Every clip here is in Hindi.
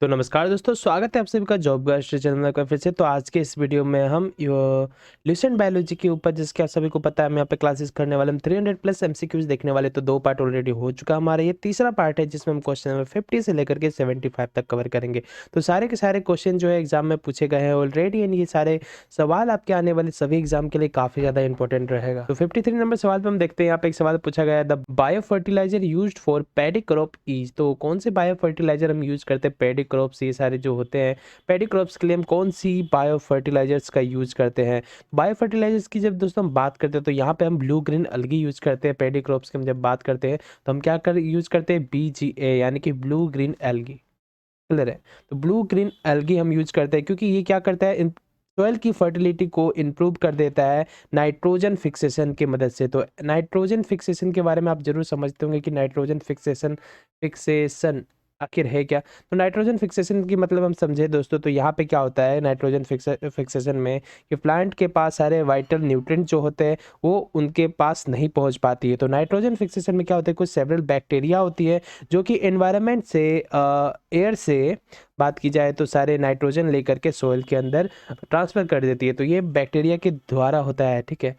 तो नमस्कार दोस्तों, स्वागत है आप सभी का जॉब गाइड चैनल का फिर से। तो आज के इस वीडियो में हम ल्यूसेंट बायोलॉजी के ऊपर, जिसके आप सभी को पता है हम यहाँ पे क्लासेस करने वाले, हम 300 प्लस एमसीक्यूज देखने वाले। तो 2 पार्ट ऑलरेडी हो चुका हमारा, ये तीसरा पार्ट है जिसमें हम क्वेश्चन नंबर 50 से लेकर के 75 तक कवर करेंगे। तो सारे के सारे क्वेश्चन जो है एग्जाम में पूछे गए हैं ऑलरेडी, एंड ये सारे सवाल आपके आने वाले सभी एग्जाम के लिए काफी ज्यादा इंपॉर्टेंट रहेगा। तो 53 नंबर सवाल पे हम देखते हैं, यहाँ पे एक सवाल पूछा गया है, the bio fertiliser used for paddy crop is. तो कौन से बायो फर्टिलाइजर हम यूज करते हैं पैडी क्रॉप्स, ये सारे जो होते हैं पैडी क्रॉप्स के लिए हम कौन सी बायो फर्टिलाइजर्स का यूज करते हैं। बायो फर्टिलाइजर्स की जब दोस्तों हम बात करते हैं तो यहाँ पे हम ब्लू ग्रीन अलगी यूज करते हैं। पैडी क्रॉप्स की हम जब बात करते हैं तो हम क्या कर यूज करते हैं, BGA यानी कि ब्लू ग्रीन एल्गी। क्लियर है? तो ब्लू ग्रीन एल्गी हम यूज करते हैं क्योंकि ये क्या करता है, सॉइल की फर्टिलिटी को इम्प्रूव कर देता है नाइट्रोजन फिक्सेशन की मदद से। तो नाइट्रोजन फिक्सेशन के बारे में आप जरूर समझते होंगे कि नाइट्रोजन फिक्सेशन फिक्सेशन आखिर है क्या। तो नाइट्रोजन फिक्सेशन की मतलब हम समझे दोस्तों, तो यहाँ पे क्या होता है नाइट्रोजन फिक्सेशन में कि प्लांट के पास सारे वाइटल न्यूट्रिएंट जो होते हैं वो उनके पास नहीं पहुँच पाती है। तो नाइट्रोजन फिक्सेशन में क्या होता है, कुछ सेवरल बैक्टीरिया होती है जो कि एनवायरनमेंट से, एयर से बात की जाए तो सारे नाइट्रोजन लेकर के सोइल के अंदर ट्रांसफर कर देती है। तो ये बैक्टीरिया के द्वारा होता है, ठीक है।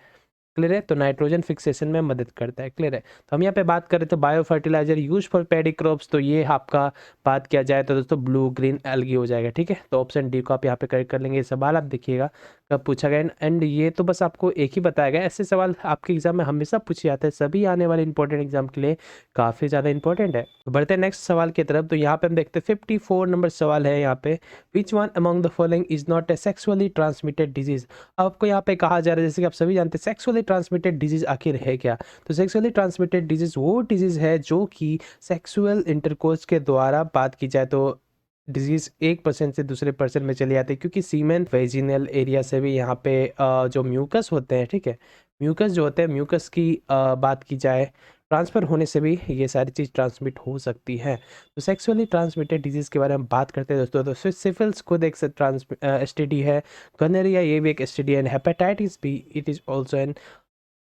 क्लियर है? तो नाइट्रोजन फिक्सेशन में मदद करता है। क्लियर है? तो हम यहाँ पे बात करें तो bio fertiliser use for paddy crops, तो ये आपका बात किया जाए तो दोस्तों ब्लू ग्रीन एल्गी हो जाएगा। ठीक है, तो ऑप्शन डी को आप यहाँ पे करेक्ट कर लेंगे। ये सवाल आप देखिएगा कब पूछा गया, एंड ये तो बस आपको एक ही बताया गया, ऐसे सवाल आपके एग्जाम में हमेशा पूछे जाते हैं, सभी आने वाले इंपॉर्टेंट एग्जाम के लिए काफ़ी ज़्यादा इंपॉर्टेंट है। तो बढ़ते हैं नेक्स्ट सवाल की तरफ। तो यहाँ पे हम देखते हैं 54 नंबर सवाल है यहाँ पे, which one among the following is not a sexually transmitted disease. आपको यहाँ पे कहा जा रहा है, जैसे कि आप सभी जानते हैं सेक्सुअली ट्रांसमिटेड डिजीज आखिर है क्या। तो सेक्सुअली ट्रांसमिटेड डिजीज वो डिजीज है जो कि सेक्सुअल इंटरकोर्स के द्वारा बात की जाए तो डिजीज एक पर्सन से दूसरे पर्सन में चली जाती है, क्योंकि सीमेन वेजिनल एरिया से भी यहाँ पे जो म्यूकस होते हैं, ठीक है, म्यूकस जो होते हैं, म्यूकस की बात की जाए ट्रांसफर होने से भी ये सारी चीज़ ट्रांसमिट हो सकती है। तो सेक्सुअली ट्रांसमिटेड डिजीज़ के बारे में बात करते हैं दोस्तों, तो सिफिल्स खुद एक STD है, गनरिया ये भी एक STD है, hepatitis B it is also an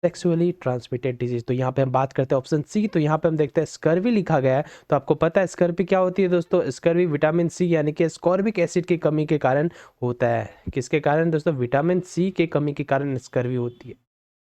sexually transmitted disease. तो यहाँ पे हम बात करते हैं ऑप्शन सी। तो यहाँ पे हम देखते हैं स्कर्वी लिखा गया है। तो आपको पता है स्कर्वी क्या होती है दोस्तों, स्कर्वी विटामिन सी यानी कि स्कॉर्बिक एसिड की कमी के कारण होता है। किसके कारण दोस्तों, विटामिन सी के कमी के कारण स्कर्वी होती है।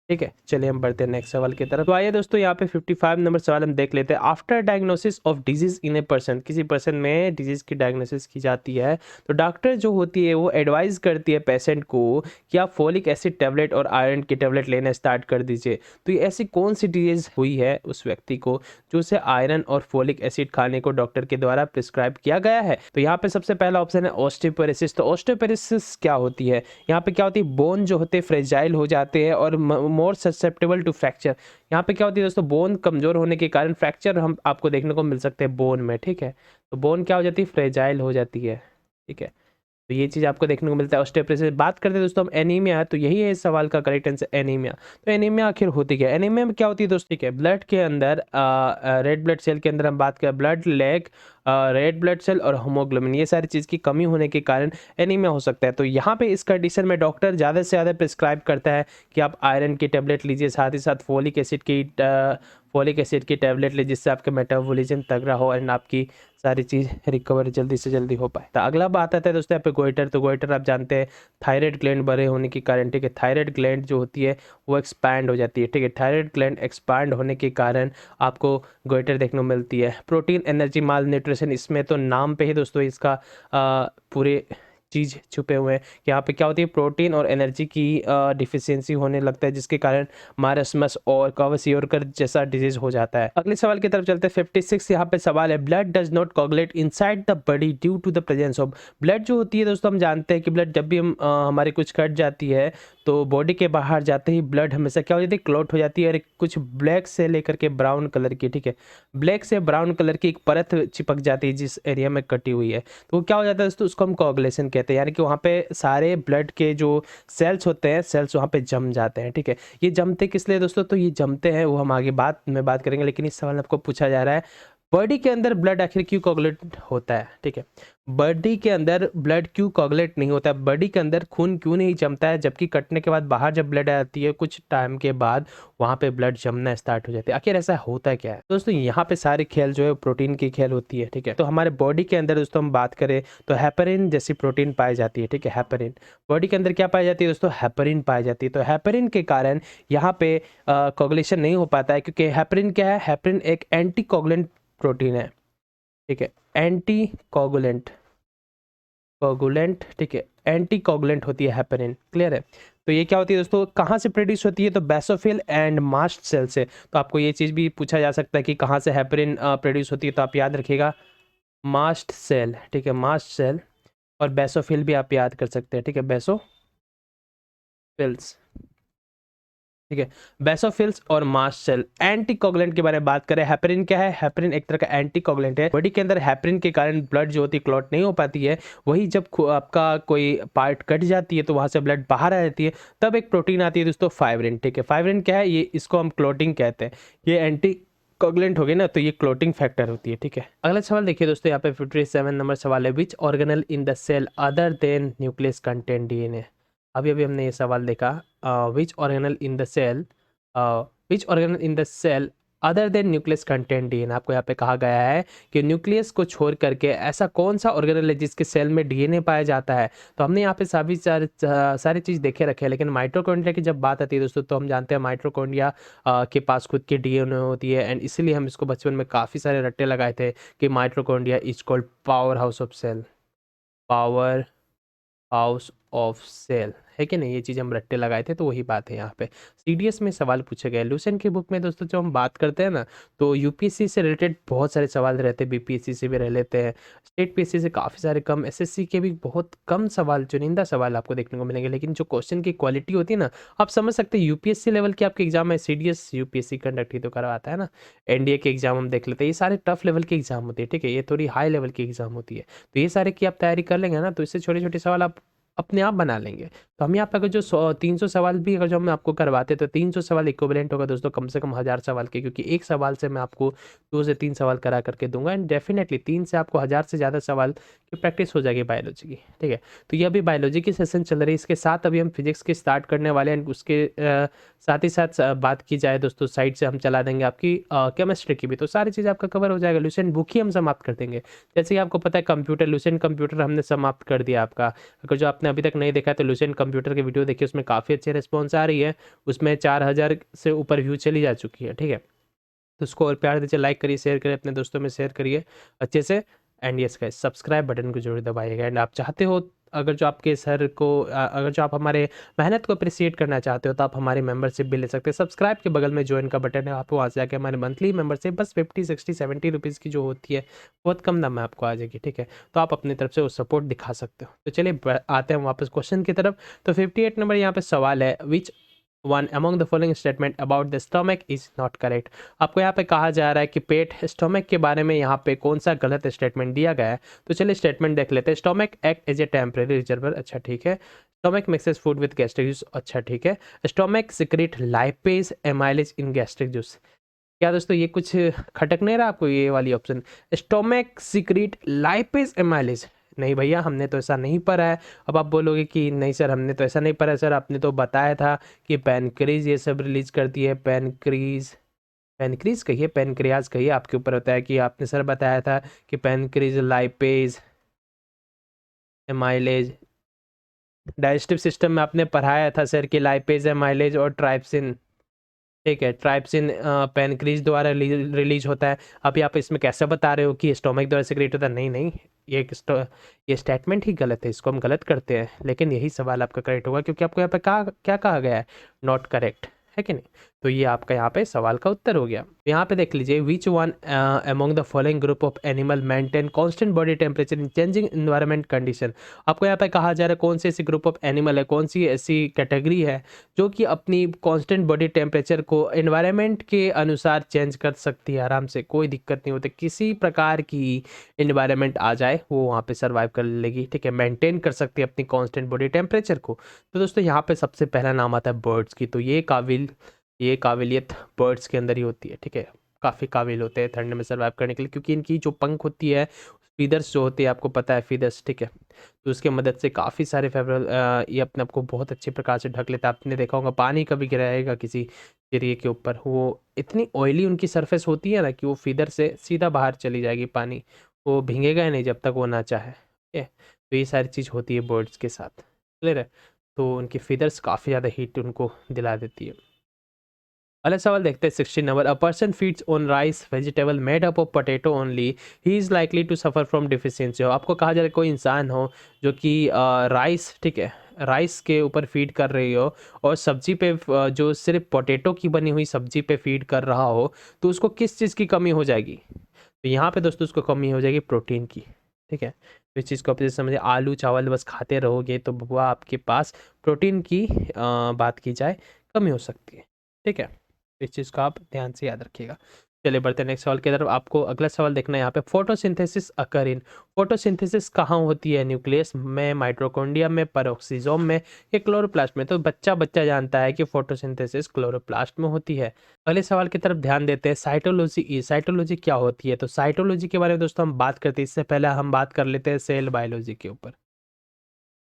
ठीक है, चलिए हम बढ़ते हैं नेक्स्ट सवाल की तरफ। तो आइए दोस्तों, यहाँ पे 55 नंबर सवाल हम देख लेते हैं। After diagnosis of disease in a person, किसी पर्सन में डिजीज की डायग्नोसिस की जाती है तो डॉक्टर जो होती है वो एडवाइज करती है पेशेंट को कि आप फोलिक एसिड टेबलेट और आयरन की टेबलेट लेना स्टार्ट कर दीजिए। तो ये ऐसी कौन सी डिजीज हुई है उस व्यक्ति को जो उसे आयरन और फोलिक एसिड खाने को डॉक्टर के द्वारा प्रिस्क्राइब किया गया है। तो यहाँ पे सबसे पहला ऑप्शन है ऑस्टियोपोरोसिस। तो ऑस्टियोपोरोसिस क्या होती है, यहाँ पे क्या होती है, बोन जो होते हैं फ्रेजाइल हो जाते हैं और मोर ससेप्टेबल टू फ्रैक्चर। यहाँ पे क्या होती है दोस्तों, बोन कमजोर होने के कारण फ्रैक्चर हम आपको देखने को मिल सकते हैं बोन में। ठीक है, तो बोन क्या हो जाती है, फ्रेजाइल हो जाती है। ठीक है, तो ये चीज़ आपको देखने को मिलता है ऑस्टियोपोरोसिस। बात करते हैं दोस्तों हम एनीमिया, तो यही है इस सवाल का करेक्ट आंसर, एनीमिया। तो एनीमिया आखिर होती क्या है, एनीमिया में क्या होती है दोस्तों, ठीक है, ब्लड के अंदर रेड ब्लड सेल के अंदर हम बात करें, blood lack, red blood cell और होमोग्लोबिन, ये सारी चीज़ की कमी होने के कारण एनीमिया हो सकता है। तो यहाँ पे इस कंडीशन में डॉक्टर ज़्यादा से ज़्यादा प्रिस्क्राइब करता है कि आप आयरन की टेबलेट लीजिए, साथ ही साथ फोलिक एसिड की टेबलेट लीजिए, जिससे आपका मेटाबॉलिज्म तगड़ा हो एंड आपकी सारी चीज़ रिकवर जल्दी से जल्दी हो पाए। तो अगला बात आता है दोस्तों यहाँ पे गोइटर। तो गोइटर आप जानते हैं थायराइड ग्लैंड बड़े होने के कारण, ठीक है, थायराइड ग्लैंड जो होती है वो एक्सपैंड हो जाती है। ठीक है, थायराइड ग्लैंड एक्सपैंड होने के कारण आपको गोइटर देखने को मिलती है। प्रोटीन एनर्जी माल न्यूट्रिशन, इसमें तो नाम पे ही दोस्तों इसका पूरे चीज़ छुपे हुए हैं। यहाँ पे क्या होती है, प्रोटीन और एनर्जी की डिफिशियंसी होने लगता है, जिसके कारण मारसमस और क्वाशियोरकर जैसा डिजीज हो जाता है। अगले सवाल की तरफ चलते हैं 56। यहाँ पे सवाल है, blood does not coagulate inside the body due to the presence of. Blood जो होती है दोस्तों, हम जानते हैं कि ब्लड जब भी हम हमारी कुछ कट जाती है तो बॉडी के बाहर जाते ही ब्लड हमेशा क्या हो जाती है, क्लॉट हो जाती है, और कुछ ब्लैक से लेकर के ब्राउन कलर की, ठीक है, ब्लैक से ब्राउन कलर की एक परत चिपक जाती है जिस एरिया में कटी हुई है। तो क्या हो जाता है दोस्तों, उसको हम कोगुलेशन कहते हैं, यानी कि वहाँ पे सारे ब्लड के जो सेल्स होते हैं, सेल्स वहाँ पे जम जाते हैं। ठीक है, ये जमते किस लिए दोस्तों, तो ये जमते हैं वो हम आगे बात में बात करेंगे, लेकिन इस सवाल में आपको पूछा जा रहा है बॉडी के अंदर ब्लड आखिर क्यों कोगुलेट होता है, ठीक है, बॉडी के अंदर ब्लड क्यों कोगुलेट नहीं होता है, बॉडी के अंदर खून क्यों नहीं जमता है, जबकि कटने के बाद बाहर जब ब्लड आती है कुछ टाइम के बाद वहाँ पे ब्लड जमना स्टार्ट हो जाती है, आखिर ऐसा होता है क्या है। दोस्तों यहाँ पे सारे खेल जो है प्रोटीन की खेल होती है, ठीक है। तो हमारे बॉडी के अंदर दोस्तों हम बात करें तो हेपरिन जैसी प्रोटीन पाई जाती है, ठीक है। हेपरिन बॉडी के अंदर क्या पाई जाती है दोस्तों, हेपरिन पाई जाती है। तो हेपरिन के कारण यहाँ पे कोगुलेशन नहीं हो पाता है, क्योंकि हेपरिन क्या है, हेपरिन एक एंटी कोगुलेंट प्रोटीन है, ठीक है, एंटी कोगुलेंट, कोगुलेंट, ठीक है, एंटी कोगुलेंट होती है हेपरिन, क्लियर है। तो ये क्या होती है दोस्तों, कहाँ से प्रोड्यूस होती है, तो बेसोफिल एंड मास्ट सेल से। तो आपको ये चीज़ भी पूछा जा सकता है कि कहाँ से हेपरिन प्रोड्यूस होती है, तो आप याद रखिएगा मास्ट सेल, ठीक है, मास्ट सेल, और बेसोफिल भी आप याद कर सकते हैं, ठीक है, बेसोफिल्स, ठीक है, बेसोफिल्स और मास्ट सेल। एंटीकोगुलेंट के बारे में बात करें, हेपरिन क्या है, हेपरिन एक तरह का एंटीकोगुलेंट है। बॉडी के अंदर हेपरिन के कारण ब्लड जो होती है क्लॉट नहीं हो पाती है, वही जब आपका कोई पार्ट कट जाती है तो वहां से ब्लड बाहर आ जाती है, तब एक प्रोटीन आती है दोस्तों फाइब्रिन, ठीक है। फाइब्रिन क्या है, ये इसको हम क्लॉटिंग कहते हैं, ये एंटी कोगुलेंट हो गए ना, तो ये क्लोटिंग फैक्टर होती है, ठीक है। अगला सवाल देखिए दोस्तों, यहाँ पे 57 नंबर सवाल है, which organelle in the cell other than nucleus content DNA. अभी अभी हमने ये सवाल देखा, which organelle in the cell, which organelle in the cell other than nucleus content DNA. आपको यहाँ पे कहा गया है कि न्यूक्लियस को छोड़ करके ऐसा कौन सा ऑर्गेनल है जिसके सेल में डीएनए पाया जाता है। तो हमने यहाँ पे सभी सारी चीज़ देखे रखे हैं, लेकिन माइटोकॉन्ड्रिया की जब बात आती है दोस्तों, तो हम जानते हैं माइटोकॉन्ड्रिया के पास खुद की डीएनए होती है, एंड इसीलिए हम इसको बचपन में काफ़ी सारे रट्टे लगाए थे कि mitochondria is called power house of cell, power house of cell, है कि नहीं, ये चीज़ हम रट्टे लगाए थे, तो वही बात है यहाँ पे। सीडीएस में सवाल पूछे गए लूसेंट की बुक में दोस्तों, जब हम बात करते हैं ना, तो यूपीएससी से रिलेटेड बहुत सारे सवाल रहते हैं, बीपीएससी से भी रह लेते हैं, स्टेट पीएससी से काफ़ी सारे कम, एसएससी के भी बहुत कम सवाल, चुनिंदा सवाल आपको देखने को मिलेंगे, लेकिन जो क्वेश्चन की क्वालिटी होती है ना, आप समझ सकते हैं यूपीएससी लेवल की आपके एग्जाम है, सीडीएस यूपीएससी कंडक्ट ही तो करवाता है ना, एनडीए के एग्जाम हम देख लेते हैं, ये सारे टफ लेवल के एग्जाम होते हैं, ठीक है, ये थोड़ी हाई लेवल की एग्जाम होती है। तो ये सारे की आप तैयारी कर लेंगे ना, तो इससे छोटे छोटे सवाल आप अपने आप बना लेंगे। तो हम यहाँ पे अगर जो 300 सवाल भी अगर जो हम आपको करवाते तो 300 सवाल इक्विवेलेंट होगा दोस्तों कम से कम 1000 सवाल के, क्योंकि एक सवाल से मैं आपको 2 से 3 सवाल करा करके दूंगा, एंड डेफिनेटली 3 से आपको 1000 से ज़्यादा सवाल की प्रैक्टिस हो जाएगी बायोलॉजी की, ठीक है। तो ये अभी बायोलॉजी की सेशन चल रही है, इसके साथ अभी हम फिजिक्स की स्टार्ट करने वाले हैं, एंड उसके साथ ही साथ बात की जाए दोस्तों, साइड से हम चला देंगे आपकी केमिस्ट्री की भी, तो सारी चीज़ आपका कवर हो जाएगा। लूसेंट बुक ही हम समाप्त कर देंगे, जैसे कि आपको पता है कंप्यूटर, लूसेंट कंप्यूटर हमने समाप्त कर दिया आपका। अगर जो आपने अभी तक नहीं देखा है तो लूसेंट कंप्यूटर की वीडियो देखिए, उसमें काफ़ी अच्छे रिस्पॉन्स आ रही है, उसमें 4000 से ऊपर व्यू चली जा चुकी है, ठीक है। तो उसको और प्यार दीजिए, लाइक करिए, शेयर करिए, अपने दोस्तों में शेयर करिए अच्छे से, and yes guys subscribe button को जरूर दबाइएगा। एंड आप चाहते हो अगर जो आपके सर को अगर जो आप हमारे मेहनत को अप्रिसिएट करना चाहते हो, तो आप हमारी मेंबरशिप भी ले सकते हैं। सब्सक्राइब के बगल में ज्वाइन का बटन है, आपको वहाँ से जाके हमारे मंथली मेंबरशिप बस 50 60 70 रुपीज़ की जो होती है, बहुत कम दाम में आपको आ जाएगी, ठीक है। तो आप अपनी तरफ से वो सपोर्ट दिखा सकते हो। तो चलिए आते हैं वापस क्वेश्चन की तरफ। तो 58 नंबर यहाँ पे सवाल है, विच one among the following statement about the stomach is not correct. आपको यहाँ पे कहा जा रहा है कि पेट, स्टमक के बारे में यहाँ पे कौन सा गलत स्टेटमेंट दिया गया है। तो चलिए स्टेटमेंट देख लेते हैं। Stomach act as a temporary reservoir, अच्छा ठीक है। Stomach mixes food with gastric juice, अच्छा ठीक है। Stomach secrete lipase amylase in gastric juice. क्या दोस्तों ये कुछ खटक नहीं रहा आपको ये वाली option, stomach secrete lipase amylase? नहीं भैया, हमने तो ऐसा नहीं पढ़ा है। अब आप बोलोगे कि नहीं सर हमने तो ऐसा नहीं पढ़ा, सर आपने तो बताया था कि पैनक्रीज ये सब रिलीज करती है, पैनक्रीज, पैनक्रीज कहिए, पैनक्रियाज कहिए, आपके ऊपर होता है कि आपने सर बताया था कि पैनक्रीज लाइपेज एमाइलेज। डाइजेस्टिव सिस्टम में आपने पढ़ाया था सर कि लाइपेज एमाइलेज और ट्राइप्सिन, ठीक है, ट्राइप्सिन पैनक्रीज द्वारा रिलीज होता है। अभी आप इसमें कैसे बता रहे हो कि स्टोमक द्वारा सिक्रेट होता है? नहीं नहीं, ये स्टेटमेंट ही गलत है, इसको हम गलत करते हैं, लेकिन यही सवाल आपका करेक्ट होगा, क्योंकि आपको यहाँ पे क्या कहा गया है, नॉट करेक्ट, है कि नहीं। तो ये आपका यहाँ पे सवाल का उत्तर हो गया। यहाँ पे देख लीजिए, विच one among the following group of animal maintain constant body temperature in changing environment condition. आपको यहाँ पे कहा जा रहा है कौन सी ऐसी ग्रुप ऑफ एनिमल है, कौन सी ऐसी कैटेगरी है जो कि अपनी कांस्टेंट बॉडी टेम्परेचर को एनवायरनमेंट के अनुसार चेंज कर सकती है आराम से, कोई दिक्कत नहीं होती, किसी प्रकार की एनवायरनमेंट आ जाए वो वहाँ पे सर्वाइव कर लेगी, ठीक है, मेंटेन कर सकती है अपनी कांस्टेंट बॉडी टेम्परेचर को। तो दोस्तों यहाँ पे सबसे पहला नाम आता है बर्ड्स की, तो ये काबिलियत बर्ड्स के अंदर ही होती है, ठीक है, काफ़ी काबिल होते हैं ठंड में सर्वाइव करने के लिए, क्योंकि इनकी जो पंख होती है, फीदर्स जो होती है, आपको पता है फीदर्स, ठीक है, तो उसके मदद से काफ़ी सारे फेवरल ये अपने आप को बहुत अच्छे प्रकार से ढक लेता है। आपने देखा होगा पानी कभी गिराएगा किसी चिड़िया के ऊपर, वो इतनी ऑयली उनकी सरफेस होती है ना कि वो फीदर से सीधा बाहर चली जाएगी पानी, वो भीगेगा ही नहीं जब तक वो ना चाहे, ठीक है। तो ये सारी चीज़ होती है बर्ड्स के साथ, क्लियर है। तो उनकी फीदर्स काफ़ी ज़्यादा हीट उनको दिला देती है। अगला सवाल देखते हैं 16 number. A person feeds on rice vegetable made up of potato only, he is likely to suffer from deficiency. हो आपको कहा जा रहा है कोई इंसान हो जो कि राइस, ठीक है, राइस के ऊपर फीड कर रही हो और सब्जी पे जो सिर्फ पोटैटो की बनी हुई सब्जी पे फीड कर रहा हो, तो उसको किस चीज़ की कमी हो जाएगी? तो यहाँ पे दोस्तों उसको कमी हो जाएगी प्रोटीन की, ठीक है। तो इस चीज़ को आप जैसे समझे, आलू चावल बस खाते रहोगे तो वह आपके पास प्रोटीन की बात की जाए कमी हो सकती है, ठीक है। इस चीज़ को आप ध्यान से याद रखिएगा। चलिए बढ़ते हैं नेक्स्ट सवाल की तरफ। आपको अगला सवाल देखना है यहाँ पे, फोटोसिंथेसिस अकर इन, फोटोसिंथेसिस कहाँ होती है? न्यूक्लियस में, माइटोकॉन्ड्रिया में, पेरोक्सिसोम में या क्लोरोप्लास्ट में? तो बच्चा बच्चा जानता है कि फोटोसिंथेसिस क्लोरोप्लास्ट में होती है। अगले सवाल की तरफ ध्यान देते हैं, साइटोलॉजी। साइटोलॉजी क्या होती है? तो साइटोलॉजी के बारे में दोस्तों हम बात करते हैं, इससे पहले हम बात कर लेते हैं सेल बायोलॉजी के ऊपर,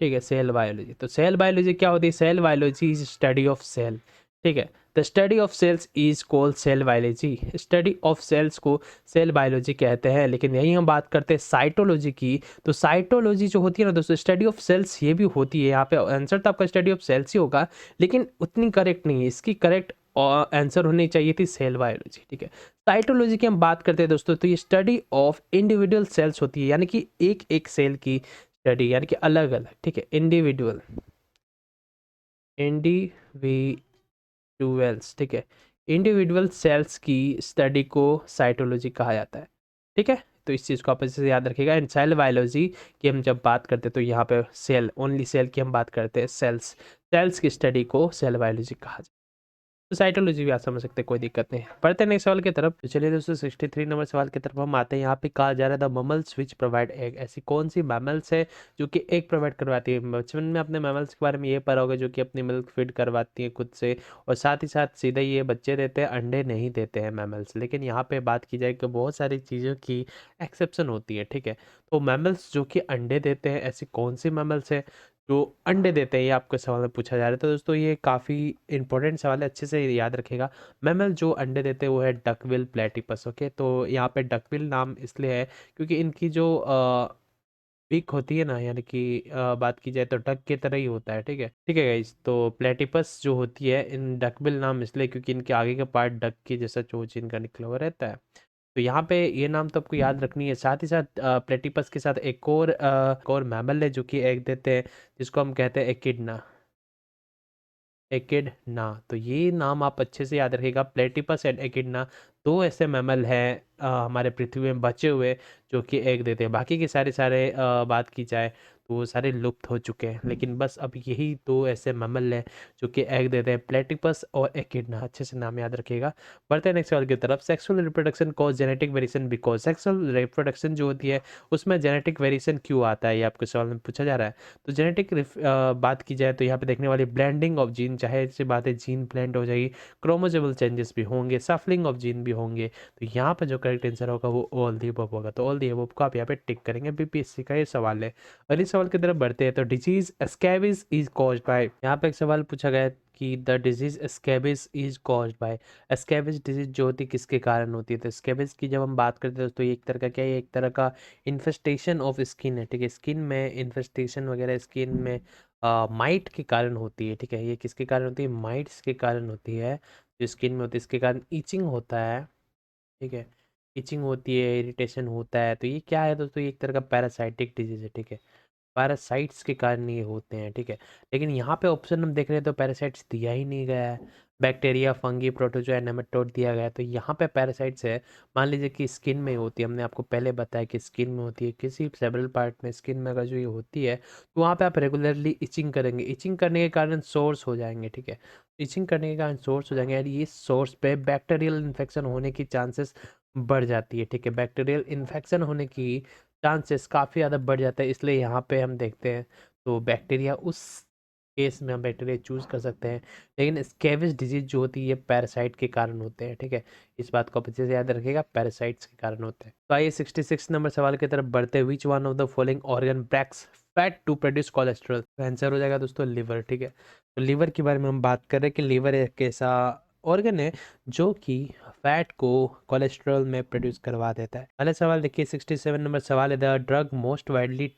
ठीक है। सेल बायोलॉजी, तो सेल बायोलॉजी क्या होती है? Cell biology is study of cell, ठीक है। The study of cells is called cell biology. Study of cells को सेल बायोलॉजी कहते हैं। लेकिन यही हम बात करते हैं साइटोलॉजी की, तो साइटोलॉजी जो होती है ना दोस्तों, स्टडी ऑफ सेल्स ये भी होती है। यहाँ पे आंसर तो आपका स्टडी ऑफ सेल्स ही होगा, लेकिन उतनी करेक्ट नहीं है। इसकी करेक्ट आंसर होनी चाहिए थी सेल बायोलॉजी, ठीक है। साइटोलॉजी की हम बात करते हैं दोस्तों, तो ये स्टडी ऑफ इंडिविजुअल सेल्स होती है, यानी कि एक एक सेल की स्टडी, यानी कि अलग अलग, ठीक है। इंडिविजुअल, इंडिविजुअल्स, ठीक है, इंडिविजुअल सेल्स की स्टडी को साइटोलॉजी कहा जाता है, ठीक है। तो इस चीज़ को आप अच्छे से याद रखिएगा। एंड सेल बायोलॉजी की हम जब बात करते हैं तो यहाँ पे सेल, ओनली सेल की हम बात करते हैं, सेल्स, सेल्स की स्टडी को सेल बायोलॉजी कहा जाता है। तो साइटोलॉजी भी आप समझ सकते हैं, कोई दिक्कत नहीं है। बढ़ते हैं नेक्स्ट सवाल की तरफ। तो चलिए दोस्तों 63 नंबर सवाल की तरफ हम आते हैं। यहाँ पे कहा जा रहा है द ममल्स विच प्रोवाइड एग, ऐसी कौन सी मैमल्स है जो कि एग प्रोवाइड करवाती है? बचपन में अपने मैमल्स के बारे में ये पढ़ा होगा जो कि अपनी मिल्क फीड करवाती है खुद से, और साथ ही साथ सीधे ये बच्चे देते हैं, अंडे नहीं देते हैं मैमल्स। लेकिन यहाँ पे बात की जाए कि बहुत सारी चीज़ों की एक्सेप्शन होती है, ठीक है। तो मैमल्स जो कि अंडे देते हैं, ऐसी कौन सी मैमल्स है जो अंडे देते हैं, ये आपके सवाल में पूछा जा रहा है। तो दोस्तों ये काफ़ी इंपॉर्टेंट सवाल है, अच्छे से याद रखिएगा। मैमल जो अंडे देते हैं वो है डकविल प्लेटिपस, ओके। तो यहाँ पे डकविल नाम इसलिए है क्योंकि इनकी जो बीक होती है ना, यानी कि बात की जाए तो डक की तरह ही होता है, ठीक है, ठीक है गाइस। तो प्लेटिपस जो होती है, इन डकबिल नाम इसलिए क्योंकि इनके आगे का पार्ट डक की जैसा चोंच इनका निकला हुआ रहता है। तो यहाँ पे ये नाम तो आपको याद रखनी है। साथ ही साथ प्लेटिपस के साथ एक और मैमल है जो कि एग देते हैं, जिसको हम कहते हैं एकिडना, एकिडना। तो ये नाम आप अच्छे से याद रखिएगा, प्लेटिपस एंड एकिडना, दो ऐसे मैमल हैं हमारे पृथ्वी में बचे हुए जो कि एग देते हैं। बाकी के सारे सारे बात की जाए तो वो सारे लुप्त हो चुके हैं, लेकिन बस अब यही दो ऐसे मैमल हैं जो कि एग देते हैं, प्लेटिपस और एकिडना। अच्छे से नाम याद रखिएगा। बढ़ते हैं नेक्स्ट सवाल की तरफ। Sexual reproduction cause genetic variation because, sexual reproduction जो होती है उसमें जेनेटिक वेरिएशन क्यों आता है, ये आपके सवाल में पूछा जा रहा है। तो जेनेटिक बात की जाए तो यहाँ पे देखने वाली ब्लेंडिंग ऑफ जीन, चाहे सी बात है जीन ब्लेंड हो जाएगी, क्रोमोसोमल चेंजेस भी होंगे, सफलिंग ऑफ जीन भी होंगे। तो यहाँ पे जो करेक्ट आंसर होगा वो ऑल दी अबव होगा। तो ऑल दी अबव को आप यहाँ पे टिक करेंगे, बीपीएससी का ये सवाल है। अगले सवाल की तरफ बढ़ते हैं। तो disease scabies is caused by, यहाँ पे एक सवाल पूछा गया है कि the disease scabies is caused by, scabies disease जो होती है किसके कारण होती है? तो स्कैबिज की जब हम बात करते हैं तो ये एक तरह का क्या है, एक तरह का इन्फेस्टेशन ऑफ स्किन है, ठीक है। स्किन में इन्फेस्टेशन वगैरह, स्किन में माइट के कारण होती है, ठीक है। ये किसके कारण होती है? माइट्स के कारण होती है, जो स्किन में होती है। इसके कारण ईचिंग होता है, ठीक है, ईचिंग होती है, इरिटेशन होता है। तो ये क्या है दोस्तों? ये एक तरह का पैरासाइटिक डिजीज है, ठीक है। पैरासाइट्स के कारण ये होते हैं, ठीक है। लेकिन यहाँ पे ऑप्शन हम देख रहे हैं तो पैरासाइट्स दिया ही नहीं गया है। बैक्टीरिया, फंगी, प्रोटोजोआ, नेमेटोड दिया गया है। तो यहाँ पे पैरासाइट्स है, मान लीजिए कि स्किन में होती है, हमने आपको पहले बताया कि स्किन में होती है, किसी सेवरल पार्ट में स्किन में अगर जो ये होती है तो वहाँ पे आप रेगुलरली इचिंग करेंगे, इचिंग करने के कारण सोर्स हो जाएंगे, ठीक है। इचिंग करने के कारण सोर्स हो जाएंगे, यानी ये सोर्स पे बैक्टीरियल इन्फेक्शन होने की चांसेस बढ़ जाती है, ठीक है। बैक्टीरियल इन्फेक्शन होने की चांसेस काफ़ी ज़्यादा बढ़ जाता है, इसलिए यहाँ पे हम देखते हैं तो बैक्टीरिया उस केस में हम बैक्टीरिया चूज कर सकते हैं, लेकिन स्कैवेज डिजीज जो होती है ये पैरासाइट के कारण होते हैं। ठीक है, इस बात को अच्छे से याद रखिएगा, पैरासाइट्स के कारण होते हैं। तो आइए 66 नंबर सवाल की तरफ बढ़ते हैं। Which one of the following organ breaks fat to produce cholesterol? तो आंसर हो जाएगा दोस्तों लिवर। ठीक है, तो लिवर के बारे में हम बात कर रहे हैं कि लिवर एक ऐसा ऑर्गन है जो कि फैट को कोलेस्ट्रॉल में प्रोड्यूस करवा देता है। पहले सवाल देखिए, 67 नंबर सवाल है, the drug most widely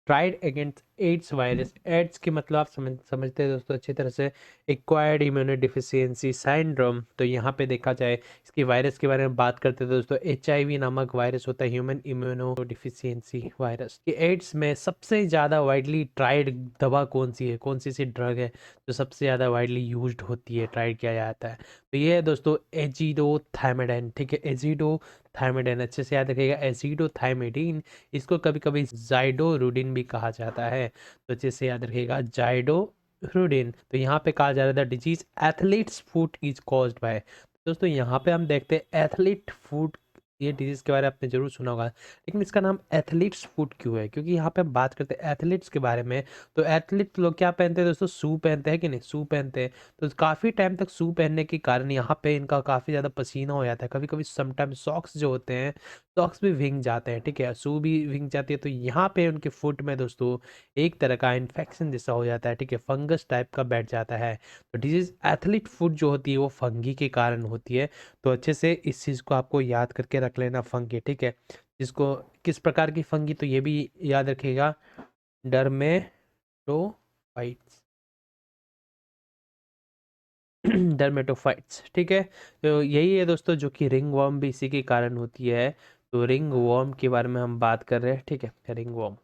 tried against AIDS virus. AIDS की मतलब आप समझते हैं दोस्तों अच्छी तरह से, एक्वायर्ड इम्यूनो डिफिशियंसी साइंड्रोम। तो यहाँ पे देखा जाए इसकी वायरस के बारे में बात करते हैं दोस्तों, HIV नामक वायरस होता है, ह्यूमन इम्यूनो डिफिशियंसी वायरस। कि एड्स में सबसे ज़्यादा वाइडली ट्राइड दवा कौन सी है, कौन सी ड्रग है जो सबसे ज़्यादा वाइडली यूज्ड होती है, ट्राइड किया जाता है? तो ये है दोस्तों एजिडोथायमिडाइन। ठीक है, एजिडोथायमिडाइन अच्छे से याद रखिएगा, एजिडोथायमिडीन। इसको कभी कभी जाइडोरुडिन भी कहा जाता है, तो अच्छे से याद रखिएगा, जाइडोरुडिन। तो यहाँ पे कहा जा रहा था disease athletes foot is caused bye. दोस्तों यहाँ पे हम देखते हैं एथलीट फुट, ये डिजीज के बारे में आपने जरूर सुना होगा, लेकिन इसका नाम एथलीट्स फुट क्यों है? क्योंकि यहाँ पे हम बात करते हैं एथलीट्स के बारे में। तो एथलीट लोग क्या पहनते हैं दोस्तों? शू पहनते हैं कि नहीं? शू पहनते हैं। तो काफ़ी टाइम तक शू पहनने के कारण यहाँ पे इनका काफ़ी ज़्यादा पसीना हो जाता है। कभी कभी समटाइम सॉक्स जो होते हैं, सॉक्स भी भींग जाते हैं। ठीक है, शू भी भींग जाती है। तो यहाँ पे उनके फुट में दोस्तों एक तरह का इन्फेक्शन जैसा हो जाता है। ठीक है, फंगस टाइप का बैठ जाता है। तो डिजीज एथलीट फुट जो होती है वो फंगी के कारण होती है। तो अच्छे से इस चीज़ को आपको याद करके रख लेना, फंगी। ठीक है, जिसको किस प्रकार की फंगी, तो ये भी याद रखिएगा, डर्मेटोफाइट्स। डर्मेटोफाइट्स। ठीक है, तो यही है दोस्तों जो कि रिंग वर्म भी इसी के कारण होती है। तो रिंग वर्म के बारे में हम बात कर रहे हैं। ठीक है, रिंग वर्म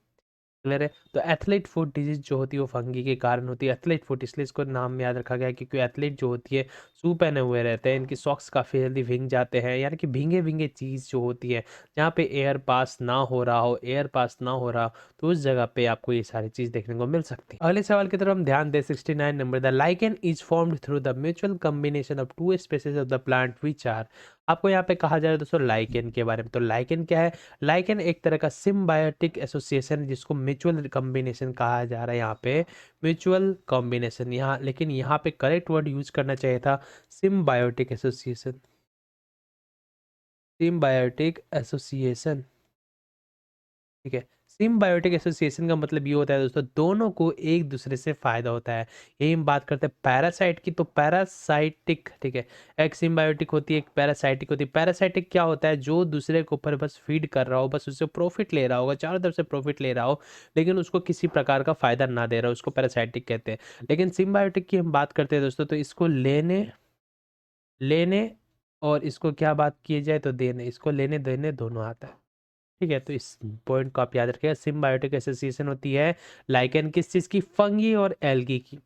क्लियर है। तो एथलीट फुट डिजीज जो होती है वो फंगी के कारण होती है। एथलीट फुट इसलिए इसको नाम में याद रखा गया है क्योंकि एथलीट जो होती है शू पहने हुए रहते हैं, इनकी सॉक्स काफ़ी जल्दी भींग जाते हैं, यानी कि भींगे भींगे चीज़ जो होती है जहाँ पे एयर पास ना हो रहा हो, एयर पास ना हो रहा हो, तो उस जगह पे आपको ये सारी चीज़ देखने को मिल सकती है। अगले सवाल की तरफ हम ध्यान दें, 69 number, the lichen is formed through the mutual combination of two species of the plant which are. आपको यहाँ पे कहा जा रहा है दोस्तों लाइकेन के बारे में। तो लाइकेन क्या है? लाइकेन एक तरह का सिम्बायोटिक एसोसिएशन जिसको म्यूचुअल कॉम्बिनेशन कहा जा रहा है। यहाँ पे म्यूचुअल कॉम्बिनेशन, यहाँ लेकिन यहाँ पे करेक्ट वर्ड यूज करना चाहिए था सिम्बायोटिक एसोसिएशन। Symbiotic association. ठीक है, सिम्बायोटिक एसोसिएशन का मतलब ये होता है दोस्तों दोनों को एक दूसरे से फायदा होता है। यही हम बात करते हैं पैरासाइट की। तो पैरासाइटिक, ठीक है, एक सिम्बायोटिक होती है, एक पैरासाइटिक होती है। पैरासाइटिक क्या होता है? जो दूसरे के ऊपर बस फीड कर रहा हो, बस उससे प्रॉफिट ले रहा होगा, चारों तरफ से प्रॉफिट ले रहा हो, लेकिन उसको किसी प्रकार का फायदा ना दे रहा हो, उसको पैरासाइटिक कहते हैं। लेकिन सिम्बायोटिक की हम बात करते हैं दोस्तों, तो इसको लेने लेने और इसको क्या बात की जाए तो देने, इसको लेने देने दोनों आता है। ठीक है, तो इस पॉइंट को आप याद रखिएगा। सिम्बायोटिक एसोसिएशन होती है लाइकेन किस चीज़ की? फंगी और एल्गी की।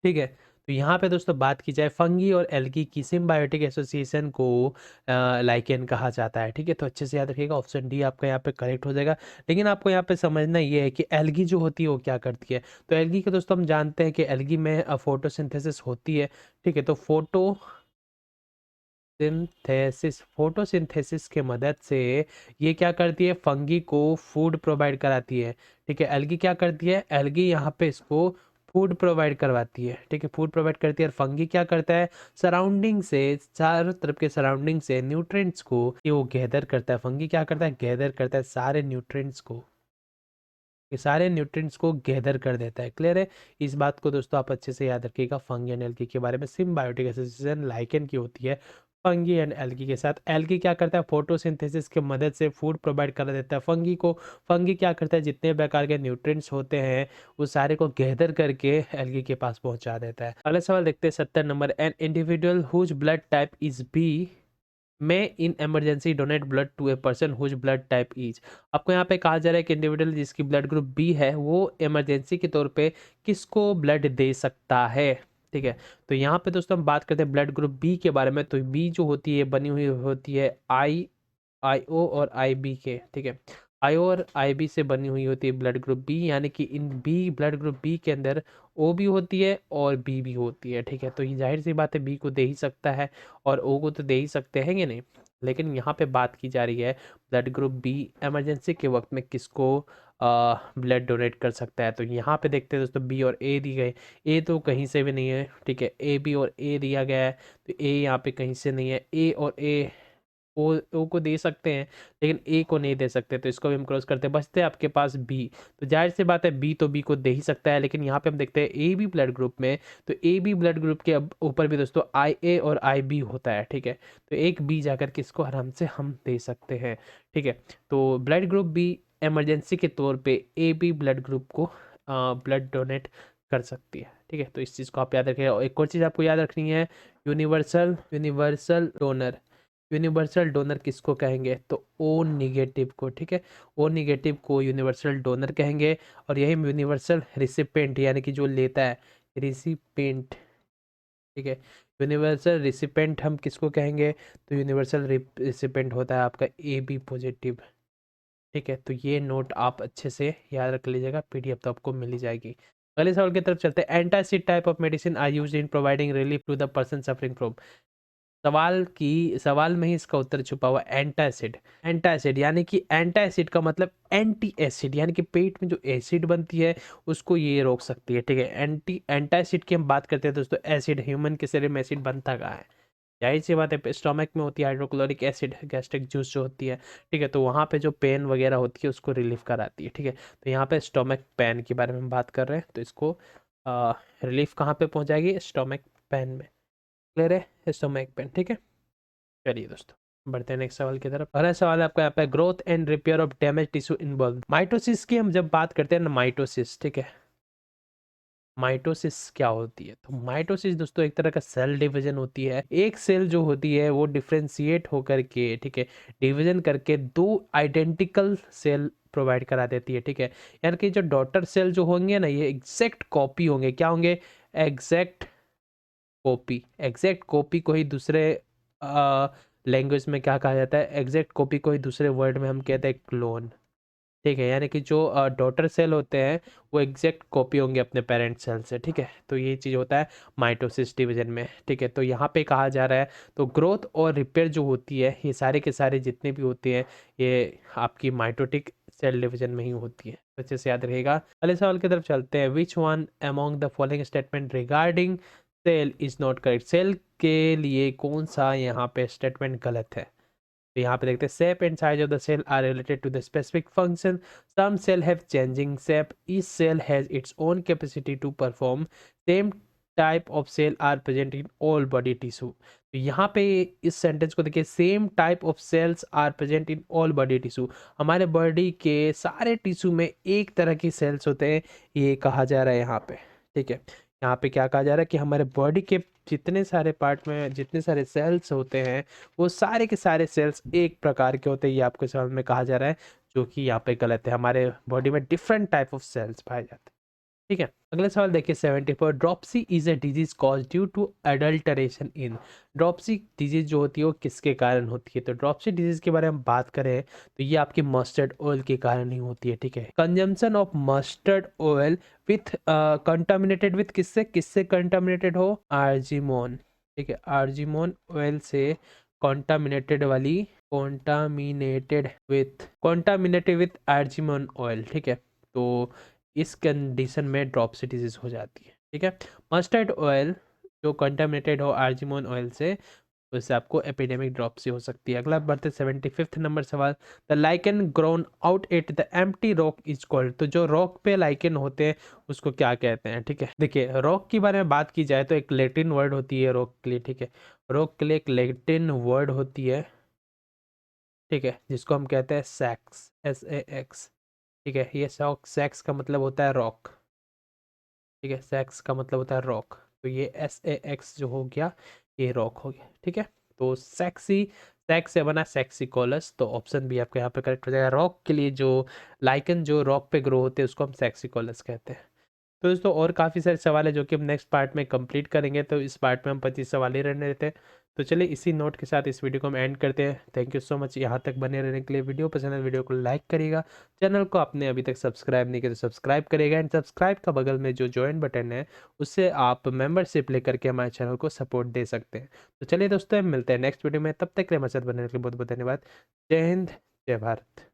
ठीक है, तो यहाँ पे दोस्तों बात की जाए फंगी और एल्गी की सिम्बायोटिक एसोसिएशन को लाइकेन कहा जाता है। ठीक है, तो अच्छे से याद रखिएगा, ऑप्शन डी आपका यहाँ पे करेक्ट हो जाएगा। लेकिन आपको यहाँ पे समझना ये है कि एल्गी जो होती है वो क्या करती है। तो एल्गी के दोस्तों हम जानते हैं कि एल्गी में फोटोसिंथेसिस होती है। ठीक है, तो फोटोसिंथेसिस के मदद से ये क्या करती है? फंगी को फूड प्रोवाइड कराती है। ठीक है, एल्गी क्या करती है? एल्गी यहाँ पे इसको फूड प्रोवाइड करवाती है। ठीक है, फूड प्रोवाइड करती है। और फंगी क्या करता है? सराउंडिंग से, चारों तरफ के सराउंडिंग से न्यूट्रिएंट्स को ये वो गैदर करता है। फंगी क्या करता है? गैदर करता है सारे न्यूट्रिएंट्स को, ये सारे न्यूट्रिएंट्स को गैदर कर देता है। क्लियर है? इस बात को दोस्तों आप अच्छे से याद रखिएगा फंगी एंड एल्गी के बारे में। सिम्बायोटिक एसोसिएशन लाइकेन की होती है फंगी एंड एल्गी के साथ। एल्गी क्या करता है? फोटोसिंथेसिस की मदद से फूड प्रोवाइड कर देता है फंगी को। फंगी क्या करता है? जितने प्रकार के न्यूट्रिएंट्स होते हैं उस सारे को गैदर करके एल्गी के पास पहुंचा देता है। अगला सवाल देखते हैं 70 नंबर, an individual whose blood type is B may in emergency donate blood to a person whose blood type is. आपको यहाँ पे कहा जा रहा है कि इंडिविजुअल जिसकी ब्लड ग्रुप बी है वो इमरजेंसी के तौर पे किसको ब्लड दे सकता है। ठीक है, तो यहाँ पे दोस्तों हम बात करते हैं ब्लड ग्रुप बी के बारे में। तो बी जो होती है बनी हुई होती है IO और IB के। ठीक है, IO और IB से बनी हुई होती है ब्लड ग्रुप बी, यानी कि in B blood group B के अंदर O भी होती है और B भी होती है। ठीक है, तो ये जाहिर सी बात है बी को दे ही सकता है और O को तो दे ही सकते हैं कि नहीं। लेकिन यहाँ पे बात की जा रही है ब्लड ग्रुप बी इमरजेंसी के वक्त में किसको ब्लड डोनेट कर सकता है। तो यहाँ पे देखते हैं दोस्तों बी और ए दी गई। ए तो कहीं से भी नहीं है, ठीक है, ए बी और ए दिया गया है, तो ए यहाँ पे कहीं से नहीं है। ए और ए ओ को दे सकते हैं लेकिन ए को नहीं दे सकते, तो इसको भी हम क्रॉस करते हैं। बचते हैं आपके पास बी, तो जाहिर सी बात है बी तो बी को दे ही सकता है, लेकिन यहाँ पे हम देखते हैं ए बी ब्लड ग्रुप में, तो ए बी ब्लड ग्रुप के ऊपर भी दोस्तों आई ए और आई बी होता है, ठीक है। तो एक बी जाकर के इसको आराम से हम दे सकते हैं, ठीक है। तो ब्लड ग्रुप बी इमरजेंसी के तौर पे ए बी ब्लड ग्रुप को ब्लड डोनेट कर सकती है, ठीक है। तो इस चीज़ को आप याद रखिएगा। और एक और चीज़ आपको याद रखनी है, universal universal donor. Universal donor किसको कहेंगे, तो ओ निगेटिव को, ठीक है। ओ निगेटिव को यूनिवर्सल डोनर कहेंगे। और यही यूनिवर्सल रिसिपेंट यानी कि जो लेता है, रिसिपेंट, ठीक है। यूनिवर्सल रिसिपेंट हम किसको कहेंगे, तो यूनिवर्सल रिसिपेंट होता है आपका ए बी पॉजिटिव, ठीक है। तो ये नोट आप अच्छे से याद रख लीजिएगा, पीडीएफ तो आपको मिल ही जाएगी। अगले सवाल की तरफ चलते हैं। Antacid type of medicine are used in providing relief to the person suffering from. सवाल में ही इसका उत्तर छुपा हुआ। एंटासिड, एंटासिड यानी कि एंटासिड का मतलब एंटी एसिड, यानी कि पेट में जो एसिड बनती है उसको ये रोक सकती है, ठीक है। एंटासिड की हम बात करते हैं दोस्तों, एसिड ह्यूमन के शरीर में एसिड बनता कहाँ है, जाहिर सी बात है स्टोमक में होती है हाइड्रोक्लोरिक एसिड, गैस्ट्रिक जूस जो होती है, ठीक है। तो वहाँ पे जो पेन वगैरह होती है उसको रिलीफ कराती है, ठीक है। तो यहाँ पे स्टोमक पेन के बारे में हम बात कर रहे हैं, तो इसको रिलीफ कहाँ पे पहुँचाएगी, स्टोमक पेन में। क्लियर है, स्टोमक पेन, ठीक है। चलिए दोस्तों बढ़ते हैं नेक्स्ट सवाल की तरफ। अगला सवाल आपका यहाँ पे, growth and repair of damage tissue involve. Mitosis की हम जब बात करते हैं ना, माइटोसिस, ठीक है, माइटोसिस क्या होती है, तो माइटोसिस दोस्तों एक तरह का सेल डिवीजन होती है। एक सेल जो होती है वो डिफ्रेंशिएट होकर के, ठीक है, डिवीजन करके दो आइडेंटिकल सेल प्रोवाइड करा देती है, ठीक है। यानी कि जो डॉटर सेल जो होंगे ना, ये एग्जैक्ट कॉपी होंगे, क्या होंगे, एग्जैक्ट कॉपी। एग्जैक्ट कॉपी को ही दूसरे लैंग्वेज में क्या कहा जाता है, एग्जैक्ट कॉपी को ही दूसरे वर्ड में हम कहते हैं क्लोन, ठीक है। यानी कि जो डॉटर सेल होते हैं वो एग्जैक्ट कॉपी होंगे अपने पेरेंट सेल से, ठीक है। तो ये चीज़ होता है माइटोसिस डिवीजन में, ठीक है। तो यहाँ पे कहा जा रहा है, तो ग्रोथ और रिपेयर जो होती है ये सारे के सारे जितने भी होते हैं ये आपकी माइटोटिक सेल डिवीजन में ही होती है, तो अच्छे से याद रहेगा। अगले सवाल की तरफ चलते हैं। Which one among the following statement regarding cell is not correct. Cell के लिए कौन सा यहाँ पे स्टेटमेंट गलत है, तो यहाँ पे देखते हैं, shape and size of the cell are related to the specific function, some cell have changing shape, each cell has its own capacity to perform, same type of cell are present in all body tissue. तो यहाँ पे इस सेंटेंस को देखिए, same type of cells are present in all body tissue, हमारे बॉडी के सारे टिश्यू में एक तरह की सेल्स होते हैं, ये कहा जा रहा है यहाँ पे, ठीक है। यहाँ पे क्या कहा जा रहा है कि हमारे बॉडी के जितने सारे पार्ट में जितने सारे सेल्स होते हैं वो सारे के सारे सेल्स एक प्रकार के होते हैं, ये आपके सवाल में कहा जा रहा है, जो कि यहाँ पे गलत है। हमारे बॉडी में डिफरेंट टाइप ऑफ सेल्स पाए जाते हैं, ठीक है। अगले सवाल देखिए 74, dropsy is a disease cause due to adulteration in. Dropsy disease जो होती है वो किसके कारण होती है, तो ड्रॉपसी डिजीज के बारे में बात करें तो ये आपकी मस्टर्ड ऑयल के कारण ही होती है, ठीक है। Consumption of mustard oil with contaminated with, किससे किससे कंटामिनेटेड हो, आर्जिमोन, ठीक है, आर्जिमोन ऑयल से कॉन्टामिनेटेड वाली, कॉन्टामिनेटेड विथ आर्जिमोन ऑयल, ठीक है। तो इस कंडीशन में ड्रॉपसी डिजीज हो जाती है, ठीक है। मस्टर्ड ऑयल जो कंटामिनेटेड हो आर्जिमोन ऑयल से, उससे आपको एपिडेमिक ड्रॉपसी हो सकती है। अगला बढ़ते 75 नंबर सवाल, the lichen grown out at the empty rock is called. तो जो रॉक पे लाइकन होते हैं उसको क्या कहते हैं, ठीक है। देखिए रॉक के बारे में बात की जाए तो एक लैटिन वर्ड होती है रॉक के लिए, ठीक है। रॉक के लिए एक लैटिन वर्ड होती है, ठीक है, जिसको हम कहते हैं सैक्स, SAX, ठीक है। ये सैक्स का मतलब होता है रॉक, ठीक है, सैक्स का मतलब होता है रॉक, तो ये SAX जो हो गया ये रॉक हो गया, ठीक है। तो सेक्सी, सैक्स से बना सेक्सिकोलस, तो ऑप्शन भी आपका यहाँ पे करेक्ट हो जाएगा। रॉक के लिए जो लाइकन जो रॉक पे ग्रो होते हैं उसको हम सेक्सिकोलस कहते हैं। तो दोस्तों और काफ़ी सारे सवाल है जो कि हम नेक्स्ट पार्ट में कंप्लीट करेंगे, तो इस पार्ट में हम 25 सवाल ही रहने देते हैं। तो चलिए इसी नोट के साथ इस वीडियो को हम एंड करते हैं। थैंक यू सो मच यहाँ तक बने रहने के लिए। वीडियो पसंद है वीडियो को लाइक करिएगा, चैनल को आपने अभी तक सब्सक्राइब नहीं किया तो सब्सक्राइब करिएगा, एंड सब्सक्राइब का बगल में जो ज्वाइन बटन है उससे आप मेंबरशिप लेकर के हमारे चैनल को सपोर्ट दे सकते हैं। तो चलिए दोस्तों, हम मिलते हैं नेक्स्ट वीडियो में, तब तक के लिए हमारे साथ बने रहने के लिए बहुत बहुत धन्यवाद। जय हिंद, जय भारत।